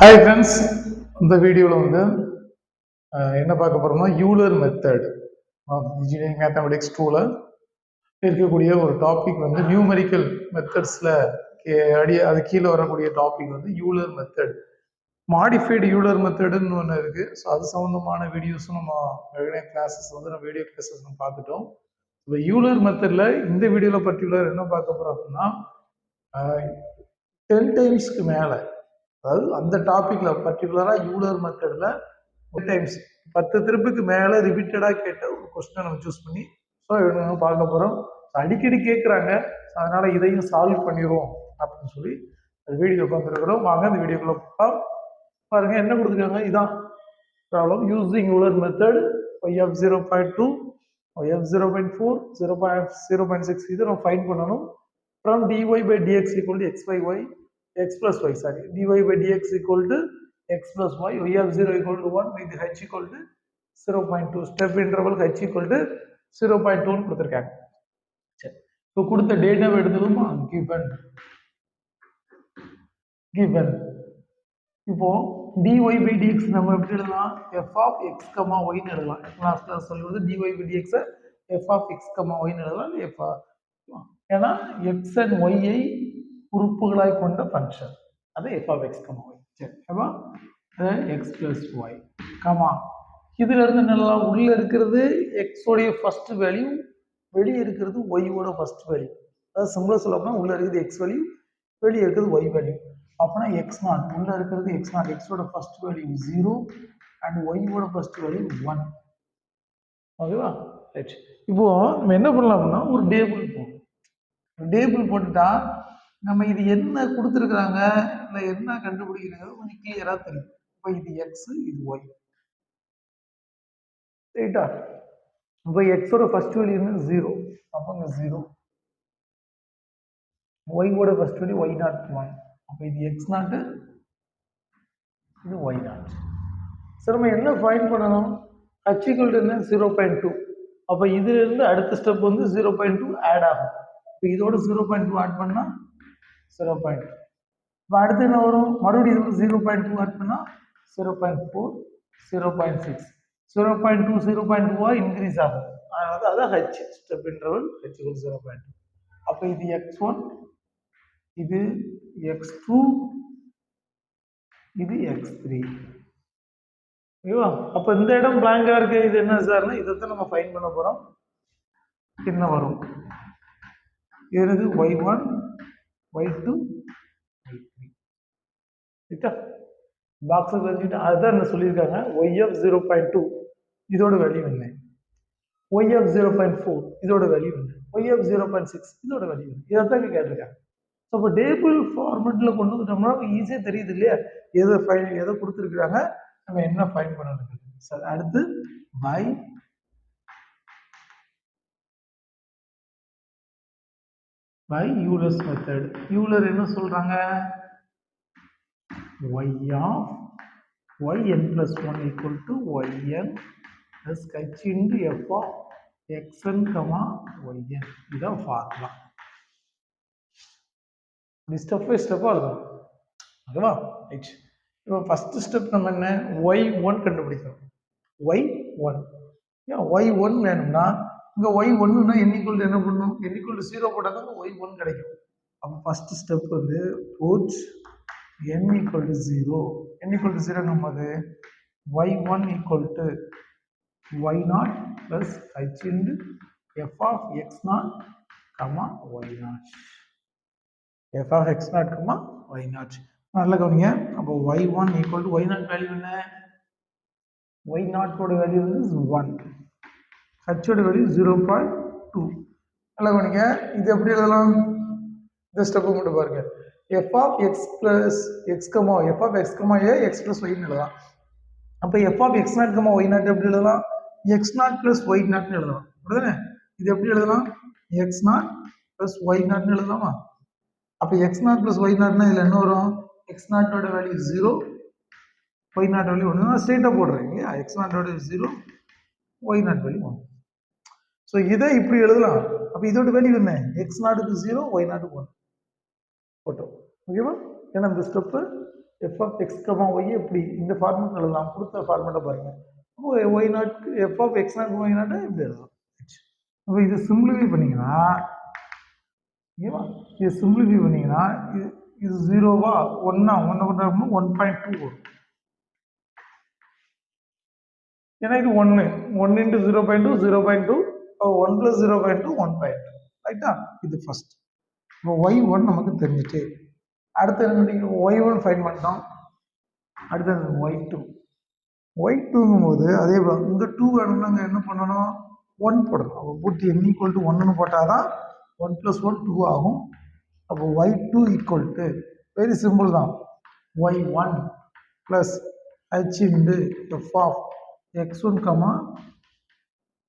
Hi friends, இந்த வீடியோவில் வந்து என்ன பார்க்க போகிறோம்னா யூலர் மெத்தட் இன்ஜினியரிங் மேத்தமெட்டிக்ஸ் 2ல் இருக்கக்கூடிய ஒரு டாபிக் வந்து நியூமெரிக்கல் மெத்தட்ஸில் அது கீழே வரக்கூடிய டாபிக் வந்து யூலர் மெத்தட். மாடிஃபைடு யூலர் மெத்தடுன்னு ஒன்று இருக்குது. ஸோ அது சம்மந்தமான வீடியோஸும் நம்ம கிளாஸஸ் வந்து நம்ம வீடியோ கிளாஸஸ் நம்ம பார்த்துட்டோம். இப்போ யூலர் மெத்தடில் இந்த வீடியோவில் பர்டிகுலர் என்ன பார்க்க போகிறோம் அப்படின்னா 10 டைம்ஸ்க்கு மேலே, அதாவது அந்த டாபிக்ல பர்டிகுலரா யூலர் மெத்தட்ல 10 திருப்புக்கு மேல ரிப்பீட்டடா கேட்ட ஒரு கொஸ்டினை நம்ம சூஸ் பண்ணி பார்க்க போறோம். அடிக்கடி கேட்குறாங்க, அதனால இதையும் சால்வ் பண்ணிடுவோம் அப்படின்னு சொல்லி வீடியோ பார்த்துருக்கிறோம். வாங்க அந்த வீடியோக்குள்ள பாருங்க என்ன கொடுத்துருக்காங்க. இதான் problem. Using Euler method y of 0.2, y of 0.4, 0.6 இதை நம்ம ஃபைண்ட் பண்ணணும். from dy by dx equal to x by y, x plus y, sorry, dy by dx equal to x plus y, y of 0 equal to 1 with h equal to 0.2, step interval h equal to 0.2 கொடுத்திருக்காங்க. சரி, இப்போ கொடுத்த டேட்டாவை எடுத்துக்கோமா. given இப்போ dy by dx நம்ம எப்படி எழுதலாம்? f of x, y ன்னு எழுதலாம். கிளாஸ்ல சொல்லுவது dy by dx f of x, y ன்னு எழுதலாம். ஏன்னா x and y ஐ உறுப்புகளாய் கொண்ட ஃபங்க்ஷன், அது f of x, y. சரி, x plus y, கமா இதுல இருந்து நல்லா உள்ள இருக்கிறது x உடைய ஃபர்ஸ்ட் வேல்யூ, வெளியே இருக்கிறது y ஓட ஃபர்ஸ்ட் வேல்யூ. அதாவது சிம்பிளா சொல்லப்போனா உள்ள இருக்கிறது x வேல்யூ, வெளியே இருக்கிறது y வேல்யூ. அப்பனா x0 உள்ள இருக்கிறது x0, x ஓட ஃபர்ஸ்ட் வேல்யூ 0 and y ஓட ஃபர்ஸ்ட் வேல்யூ 1. ஓகேவா? ரைட். இப்போ நம்ம என்ன பண்ணலாம்னா ஒரு டேபிள் போட்டுட்டா நம்ம இது என்ன கொடுத்துருக்குறாங்க, இல்லை என்ன கண்டுபிடிக்கிறது கொஞ்சம் கிளியரா தெரியும். இப்போ இது எக்ஸ், இது ஒய், ரைட்டா? இப்போ எக்ஸோட ஃபர்ஸ்ட் வேல்யூ என்ன? 0. அப்போ இங்கே 0. ஒய்யோட ஃபர்ஸ்ட் வேல்யூ y0 1. அப்போ இது x0, இது y0. சரி, நம்ம என்ன ஃபைண்ட் பண்ணணும்? h equal to என்ன? 0.2. அப்போ இதுல இருந்து அடுத்த ஸ்டெப் வந்து 0.2 ஆட் ஆகும். இப்போ இதோட 0.2 ஆட் பண்ணா 0.2. இப்போ அடுத்து என்ன வரும்? மறுபடியும் 0.2 ஆட் பண்ணா 0.4, 0.6, 0.2 0.2 இன்க்ரீஸ் ஆகும். அதான் h step interval h equal 0.2. அப்போ இது x1, இது x2, இது x3. ஓகேவா? அப்போ இந்த இடம் பிளாங்கா இருக்கு. இது என்ன சார்னா இதைத்தான் நம்ம ஃபைண்ட் பண்ண போறோம். என்ன வரும்? இது y1, y2, y3. பாக்ஸ் தெரிஞ்சுட்டு அதுதான் என்ன சொல்லியிருக்காங்க. y of 0.2 இதோட வேல்யூ என்ன? y of 0.4 இதோட வேல்யூ என்ன? y of 0.6 இதோட வேல்யூ என்ன? இதைத்தான் கேட்டிருக்காங்க. அப்போ டேபிள் ஃபார்மெட்ல கொண்டு வந்துட்டோம்னா ஈஸியா தெரியுது இல்லையா, எதை கொடுத்துருக்காங்க, நம்ம என்ன ஃபைண்ட் பண்ணணும். சரி, அடுத்து by Euler's method. Euler என்ன சொல்றாங்க? y of yn plus 1 equal to yn plus h into f of xn, yn. இதுதான் ஃபார்முலா. இப்படி ஸ்டெப் பை ஸ்டெப்பா இருக்கும். ஓகேவா? ரைட். இப்போ ஃபர்ஸ்ட் ஸ்டெப் நம்ம என்ன? y1 கண்டுபிடிக்கணும். y1 y1 வேணும்னா இங்க y1னா n equal to என்ன பண்ணணும்? n equal to 0 போட்டா தான் y1 கிடைக்கும். அப்போ ஃபர்ஸ்ட் ஸ்டெப் வந்து put n equal to 0. n equal to 0 நமது y1 equal to y0 plus h into f of x0, y0. f of x0, y0. நல்லா கவனிங்க. அப்போ y1 equal to y0 value என்ன? y0 ஓட value வந்து 1, h ஓட value 0.2. நல்லா கவனிங்க. இது எப்படி எழுதலாம்? இந்த ஸ்டெப் மட்டும் பாருங்க. f of x plus x, f of x, a x plus y ன்னு எழுதலாம். அப்போ f of x0, y0 எப்படி எழுதலாம்? x0 plus y0 ன்னு எழுதலாம். அப்படிதானே? இது எப்படி எழுதலாம்? x0 plus y0 ன்னு எழுதலாமா? அப்போ x0 plus y0 னா இதுல என்ன வரும்? x0 ஓட வேல்யூ 0, y0 வேல்யூ 1. நான் ஸ்ட்ரைட்டா போடுறேன் இல்லையா? x0 ஓட 0, y0 வேல்யூ 1. ஸோ இதை இப்படி எழுதலாம். அப்போ இதோட வேல்யூ என்ன? x0க்கு 0, y0க்கு 1 போட்டோம். ஓகேவா? ஏன்னா இந்த step f of x comma y எப்படி இந்த ஃபார்மெட் எழுதலாம், கொடுத்த ஃபார்மெட்டை பாருங்க. அப்போ y not f of x not y நாட்டை இப்படி எழுதலாம். அப்போ இது சிம்பிளிஃபை பண்ணீங்கன்னா ஓகேவா, இது சிம்பிளிஃபை பண்ணீங்கன்னா இது ஜீரோவா ஒன்னா 1.2 வரும். ஏன்னா இது 1 இன்ட்டு 0.2 0.2 1 + 0.2 1.2 ரைட்டா. இது ஃபர்ஸ்ட். இப்போ y1 நமக்கு தெரிஞ்சுட்டு அடுத்து என்ன y1 ஃபைன் பண்ணிட்டோம். அடுத்தது y2 போது அதே இந்த 2 வேணும்னா என்ன பண்ணணும், 1 போடணும். அப்போ போட்டு n = 1ன்னு போட்டால் தான் 1 + 1 2 ஆகும். அப்போ y2 = வெரி சிம்பிள் தான், y1 + h × f of x1,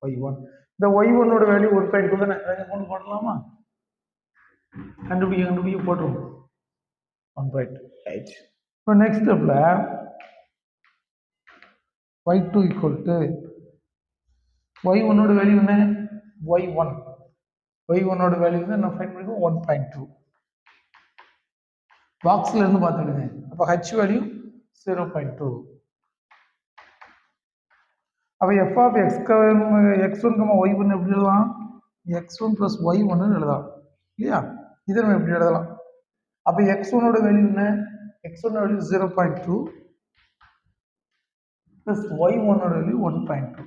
y1. இந்த y1 ஓட வேல்யூ 1.2 தானே, கொண்டு போடலாமா, கண்டுபிடிக்க போட்டுருவோம் 1.2 ரைட். இப்போ நெக்ஸ்ட் ஸ்டெப்ல y2 = y1 ஓட வேல்யூ என்ன, y1 ஓட வேல்யூ வந்து நான் ஃபைண்ட் பண்ணிருக்கோம் 1.2. பாக்ஸ்ல இருந்து பார்த்துடுங்க. அப்போ h வேல்யூ 0.2. அப்போ f of x1, y1 எப்படி எழுதலாம், x1 + y1 எழுதலாம் இல்லையா. இதை நம்ம எப்படி எழுதலாம், அப்போ x1 ஓட வேல்யூ என்ன, x1 வேல்யூ 0.2 + y1 ஓட வேல்யூ 1.2.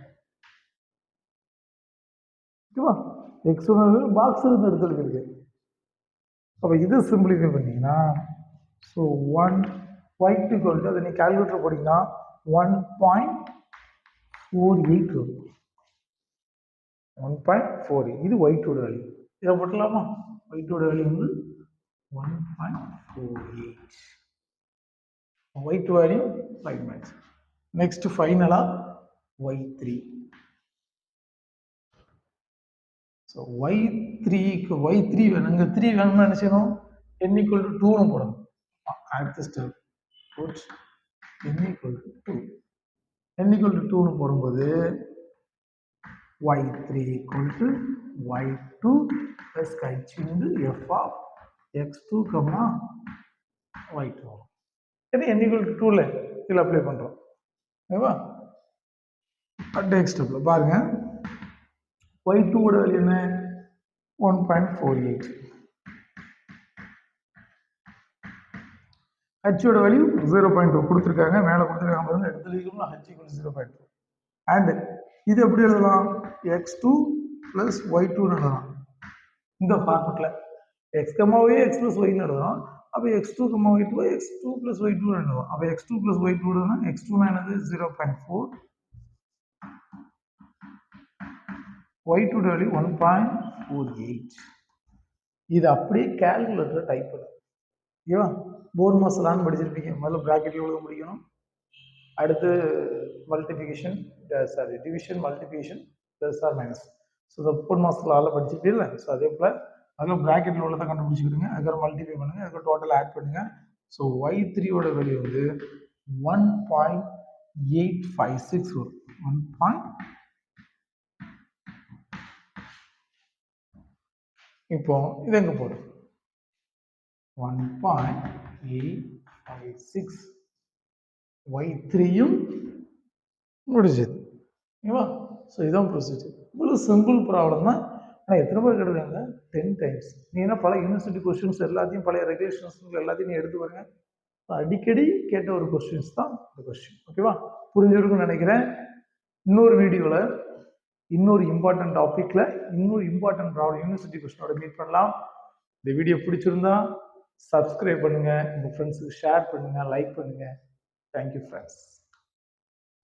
ஓகேவா, x1 வேல்யூ பாக்ஸ் இருந்து எடுத்துருக்கு. அப்போ இது சிம்பிளிஃபை பண்ணீங்கன்னா ஸோ y2 = அதை நீ கால்குலேட்டர் போட்டீங்கன்னா 1.48 வரும். 1.48 இது y2 ஓட வேல்யூ. இதை போட்டலாமா, y2 ஓட வேல்யூ வந்து 1.48. y2 value 5 minutes. நெக்ஸ்ட் ஃபைனலா y3. ஸோ y3 வேணுங்க, 3 வேணும்னா என்ன செய்யணும், n = 2ன்னு போடணும். அடுத்த ஸ்டெப் put n = 2. n = 2ன்னு போடும்போது y3 = y2 + h × f of x2, y2. இது n = 2ல இதில் அப்ளை பண்ணுறோம். ஓகேவா, நெக்ஸ்ட் ஸ்டெப்ல பாருங்க, y2 ஓட வேல்யூ என்ன, 1.48. h ஓட வேல்யூ 0.2 கொடுத்துருக்காங்க, மேலே கொடுத்துருக்காங்க பாருங்க, இடத்துல h = 0.2. அண்ட் இது எப்படி எழுதலாம், x2 + y2 எழுதலாம். இந்த ஃபார்மெட்ல x, y x + y எழுதலாம். அப்போ x2, y2 x2 + y2 எழுதலாம். அப்போ x2 + y2 எழுதனா x2 என்னது 0.4, y2 வேல்யூ 1.48. இது அப்படியே கால்குலேட்டர் டைப் பண்ணுங்க. ஓகேவா, போர் மசாலான்னு படிச்சிருப்பீங்க. முதல்ல பிராக்கெட்ல எழுத முடிக்கணும், அடுத்து multiplication division, multiplication, plus or minus. So இந்த போர் மசாலாவில் படிச்சுட்டு இல்லை. ஸோ அதே போல் அதில் பிராக்கெட்டில் உள்ளதை கண்டுபிடிச்சிக்கிடுங்க, அதுக்கப்புறம் மல்டிப்ளை பண்ணுங்க, அதுக்கு டோட்டல் ஆட் பண்ணுங்க. ஸோ y3 ஓட வேல்யூ வந்து 1.856 வரும். 1. இப்போ இது எங்க போடும், 1.856 y3யும் முடிஞ்சது. ஓகேவா, ஸோ இதுதான் ப்ரொசீஜர். இவ்வளோ சிம்பிள் ப்ராப்ளம் தான். ஆனால் எத்தனை பேர் கேட்டுருக்காங்க, 10 times. நீ என்ன பல யூனிவர்சிட்டி கொஸ்டின்ஸ் எல்லாத்தையும், பழைய ரெகுலேஷன்ஸ் எல்லாத்தையும் நீ எடுத்து பாருங்க. அடிக்கடி கேட்ட ஒரு கொஸ்டின்ஸ் தான் இந்த கொஸ்டின். ஓகேவா, புரிஞ்சிருக்குன்னு நினைக்கிறேன். இன்னொரு வீடியோவில் இன்னொரு இம்பார்ட்டன்ட் டாபிக்ல இன்னொரு இம்பார்ட்டன்ட் ப்ராப்ளம் யூனிவர்சிட்டி கொஸ்டினோட மீட் பண்ணலாம். இந்த வீடியோ பிடிச்சிருந்தா சப்ஸ்கிரைப் பண்ணுங்க, உங்க ஃப்ரெண்ட்ஸுக்கு ஷேர் பண்ணுங்க, லைக் பண்ணுங்க. Thank you friends.